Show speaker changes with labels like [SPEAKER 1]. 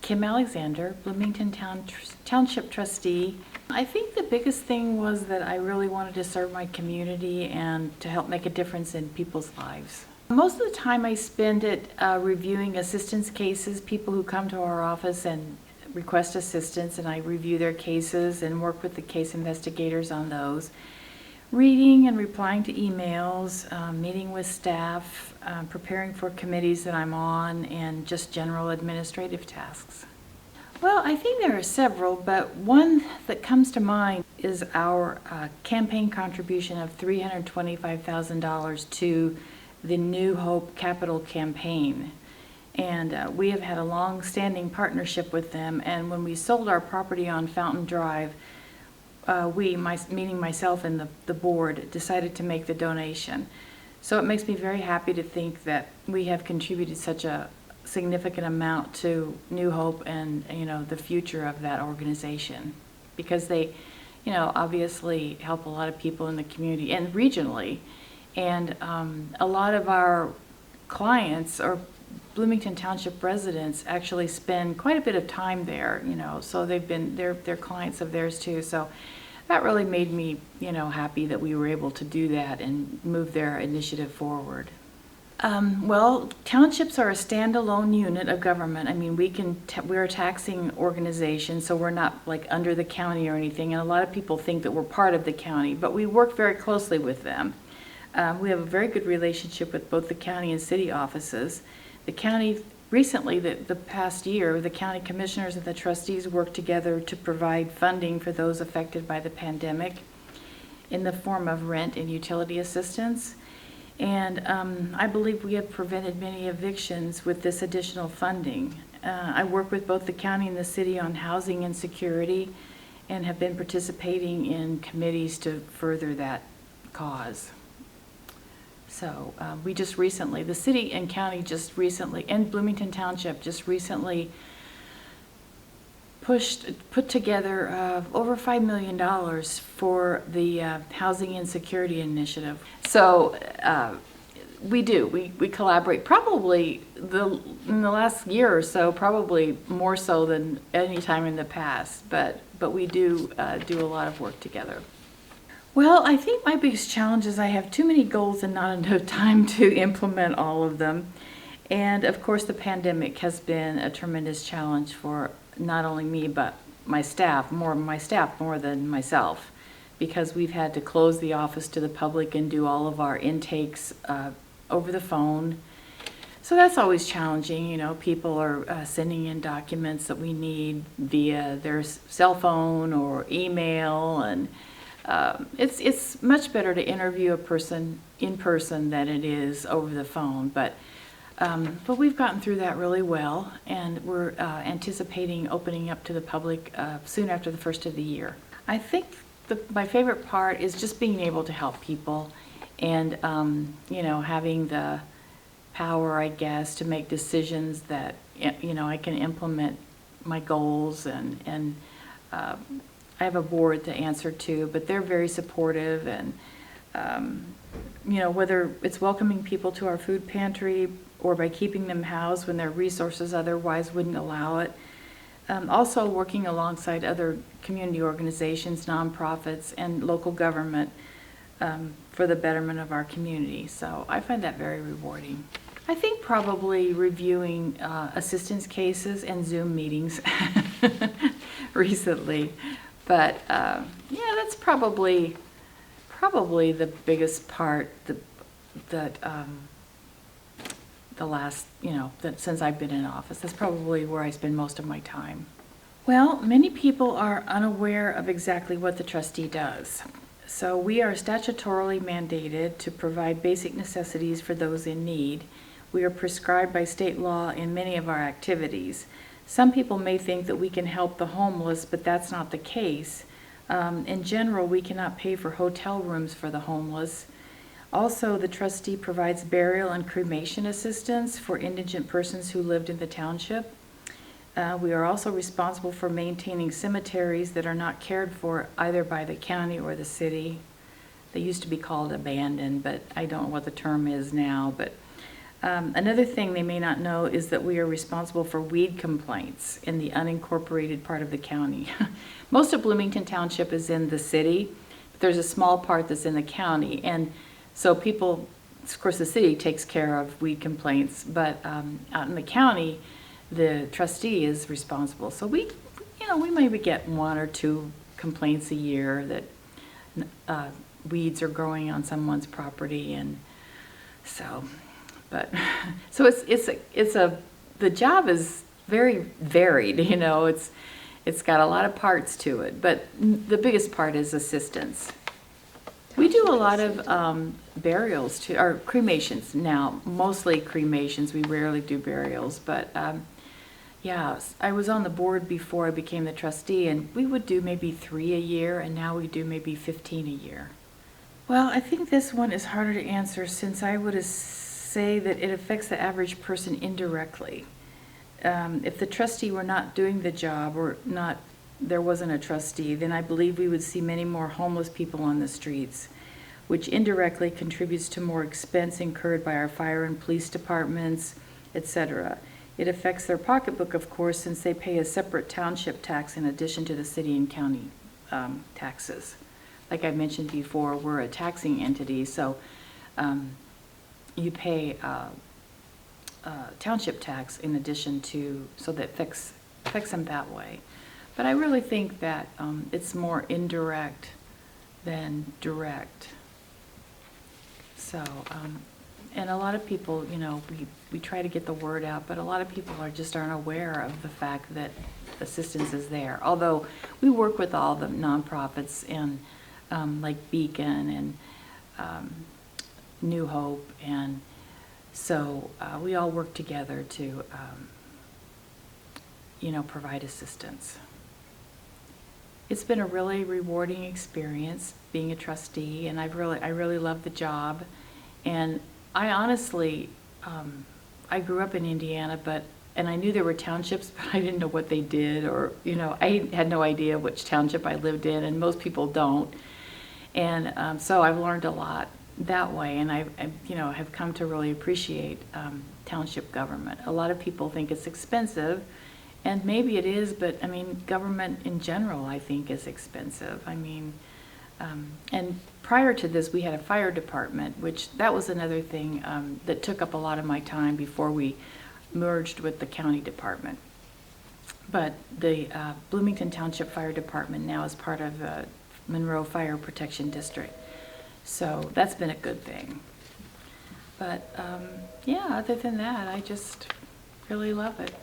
[SPEAKER 1] Kim Alexander, Bloomington Township Trustee. I think the biggest thing was that I really wanted to serve my community and to help make a difference in people's lives. Most of the time I spend it reviewing assistance cases, people who come to our office and request assistance, and I review their cases and work with the case investigators on those. Reading and replying to emails, meeting with staff, preparing for committees that I'm on, and just general administrative tasks. Well, I think there are several, but one that comes to mind is our campaign contribution of $325,000 to the New Hope Capital campaign. And we have had a long-standing partnership with them, and when we sold our property on Fountain Drive, meaning myself and the board, decided to make the donation. So it makes me very happy to think that we have contributed such a significant amount to New Hope and the future of that organization, because they obviously help a lot of people in the community and regionally, and a lot of our clients or Bloomington Township residents actually spend quite a bit of time there, so they're clients of theirs too. So that really made me, happy that we were able to do that and move their initiative forward. Well, townships are a standalone unit of government. I mean, we're a taxing organization, so we're not like under the county or anything. And a lot of people think that we're part of the county, but we work very closely with them. We have a very good relationship with both the county and city offices. The county, recently, the past year, the county commissioners and the trustees worked together to provide funding for those affected by the pandemic in the form of rent and utility assistance. And I believe we have prevented many evictions with this additional funding. I work with both the county and the city on housing and security, and have been participating in committees to further that cause. So we just recently, the city and county just recently, and Bloomington Township just recently put together over $5 million for the Housing and Security Initiative. So we collaborate probably in the last year or so, probably more so than any time in the past, but we do a lot of work together. Well, I think my biggest challenge is I have too many goals and not enough time to implement all of them. And of course, the pandemic has been a tremendous challenge for not only me, but my staff more than myself, because we've had to close the office to the public and do all of our intakes over the phone. So that's always challenging. People are sending in documents that we need via their cell phone or email, and it's much better to interview a person in person than it is over the phone, but we've gotten through that really well, and we're anticipating opening up to the public soon after the first of the year. I think my favorite part is just being able to help people, and having the power, I guess, to make decisions that I can implement my goals, and I have a board to answer to, but they're very supportive, and whether it's welcoming people to our food pantry or by keeping them housed when their resources otherwise wouldn't allow it. Also working alongside other community organizations, nonprofits, and local government for the betterment of our community. So I find that very rewarding. I think probably reviewing assistance cases and Zoom meetings recently. But yeah, that's probably the biggest part the last, since I've been in office. That's probably where I spend most of my time. Well, many people are unaware of exactly what the trustee does. So we are statutorily mandated to provide basic necessities for those in need. We are prescribed by state law in many of our activities. Some people may think that we can help the homeless, but that's not the case. In general, we cannot pay for hotel rooms for the homeless. Also, the trustee provides burial and cremation assistance for indigent persons who lived in the township. We are also responsible for maintaining cemeteries that are not cared for either by the county or the city. They used to be called abandoned, but I don't know what the term is now. But Another thing they may not know is that we are responsible for weed complaints in the unincorporated part of the county. Most of Bloomington Township is in the city, but there's a small part that's in the county. And so people, of course, the city takes care of weed complaints, but out in the county, the trustee is responsible. So we maybe get 1 or 2 complaints a year that weeds are growing on someone's property, and so. But so the job is very varied. It's got a lot of parts to it, but the biggest part is assistance. We do a lot of burials too, or cremations now, mostly cremations. We rarely do burials, but yeah, I was on the board before I became the trustee, and we would do maybe 3 a year, and now we do maybe 15 a year. Well, I think this one is harder to answer, since I would say that it affects the average person indirectly. If the trustee were not doing the job, or there wasn't a trustee, then I believe we would see many more homeless people on the streets, which indirectly contributes to more expense incurred by our fire and police departments, etc. It affects their pocketbook, of course, since they pay a separate township tax in addition to the city and county taxes. Like I mentioned before, we're a taxing entity, so you pay township tax in addition to, so that affects them that way. But I really think that it's more indirect than direct. So, and a lot of people, we try to get the word out, but a lot of people aren't aware of the fact that assistance is there. Although we work with all the nonprofits and like Beacon and New Hope, and so we all work together to provide assistance. It's been a really rewarding experience being a trustee, and I really love the job. And I honestly, I grew up in Indiana, and I knew there were townships, but I didn't know what they did, or I had no idea which township I lived in, and most people don't. And so I've learned a lot that way, and I have come to really appreciate township government. A lot of people think it's expensive, and maybe it is, but I mean, government in general, I think, is expensive. I mean, and prior to this, we had a fire department, that was another thing that took up a lot of my time before we merged with the county department. But the Bloomington Township Fire Department now is part of the Monroe Fire Protection District. So that's been a good thing. But yeah, other than that, I just really love it.